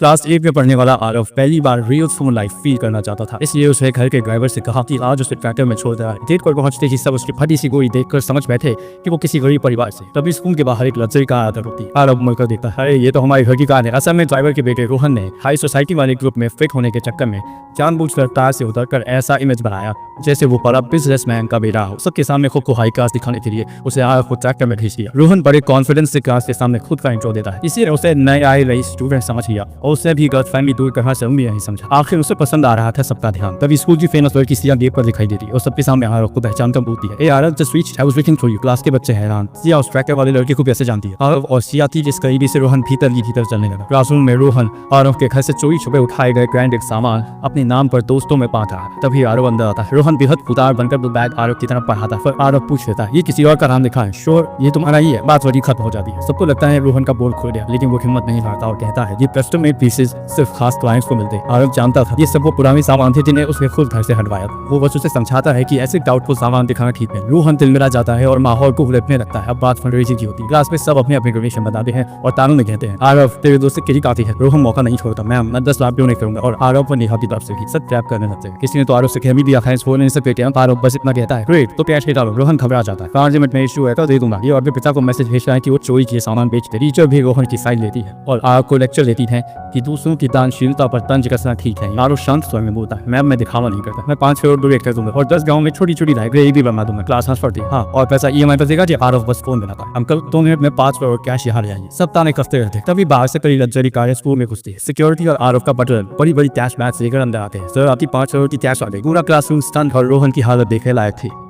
Class 8 में पढ़ने वाला आरव पहली बार रियल स्कूल लाइफ फील करना चाहता था। इसलिए उसने घर के ड्राइवर से कहा कि आज उसे ट्रैक्टर में छोड़ रहा है। गेट पर पहुंचते ही सब उसकी फटी सी गोली देखकर समझ बैठे कि वो किसी गरीब परिवार से। तभी स्कूल के बाहर एक लग्जरी कार आकर रुकती। आरव मुड़कर देखता है, ये तो हमारी घर की कार है। असल में ड्राइवर के बेटे रोहन ने हाई सोसाइटी वाले ग्रुप में फिट होने के चक्कर में जानबूझकर कार से उतरकर ऐसा इमेज बनाया जैसे वो बड़ा बिजनेसमैन का बेटा हो। सबके सामने खुद को हाई क्लास दिखाने के लिए उसे आरव को ट्रैक्टर में भेज दिया। रोहन बड़े कॉन्फिडेंस से क्लास के सामने खुद का इंट्रो देता है। इसी ने उसे नए आए रही स्टूडेंट समझ लिया और उसे भी गर्ल फैमिली दूर करना जरूरी नहीं समझा। आखिर उसे पसंद आ रहा था सबका ध्यान। तभी स्कूल की फेमस लड़की सिया गेट पर दिखाई देती और सबके सामने आरव को पहचान कर बोलती है, ए Aarav just reached, I was waiting for you. Class के बच्चे हैरान, सिया उस ट्रैक्टर वाले लड़के को कैसे जानती है। आरव और सिया की जिस करीबी से रोहन भीतर ही भीतर चलने लगा। क्लासरूम में रोहन आरव के घर से चोरी छुपे उठाए गए ब्रांडेड सामान अपने नाम पर दोस्तों में बांट रहा है। तभी आरव अंदर आता है। रोहन बेहद खुदार बनकर बैग आरव की तरफ बढ़ाता है। फिर आरव पूछ लेता है, ये किसी और का नाम लिखा है? श्योर, ये तुम्हारा ही है। बात वही खत्म हो जाती है। सबको लगता है रोहन का बोल खुल गया, लेकिन वो हिम्मत नहीं हारता और कहता है, ये कस्टम मेड पीसेस सिर्फ खास क्लाइंट्स को मिलते हैं। आरव जानता था ये सब वो पुराने सामान थे जिन्हें उसने खुद घर से हटवाया था। वो बस उसे समझाता है कि ऐसे डाउटफुल सामान दिखाना ठीक है। रोहन तिलमिला जाता है और माहौल को उलटने लगता है। अब बात फंडरेजिंग की होती है। क्लास में सब अपने अपने ग्रेजुएशन बताते हैं और तानों में कहते हैं, आरव तेरे दोस्त से किरी आती है। रोहन मौका नहीं छोड़ता, मैं 10 लाख नहीं करूंगा। और आरव पर नेहा की तरफ से भी सब ट्रैप करने लगते हैं। किसी ने तो आरव से कह भी दिया था, फोन से पेटे। आरव बस इतना कहता है, ग्रेट, तो कैश डालो। रोहन घबरा जाता है, 5 मिनट में इशू है तो दे दूंगा। ये और अपने पिता को मैसेज भेजता है कि वो चोरी किए सामान बेचते। टीचर भी रोहन की साइड लेती है और आरव को लेक्चर देती है कि दूसरों की दानशीलता पर तंज कसना ठीक है। आरव शांत स्वर में बोलता है, मैं दिखावा नहीं करता। मैं 5 करोड़ डोनेट कर दूंगा और 10 गाँव में छोटी छोटी लाइब्रेरी भी बनवा दूंगा। क्लास हंस पड़ती है। हाँ, और पैसा EMI पर देगा। आरव बस फोन बनाता, अंकल 2 मिनट में 5 करोड़ कैश यहाँ ले आइए। सब ताने कसते रहते। तभी बाहर से कई लग्जरी कारें स्कूल में घुसती है। सिक्योरिटी और आरव का बटन बड़ी बड़ी कैश बैग्स लेकर अंदर आते हैं। सर आपकी 5 करोड़ की कैश आ गई। पूरा क्लासरूम स्टन और रोहन की हालत देखने लायक थी।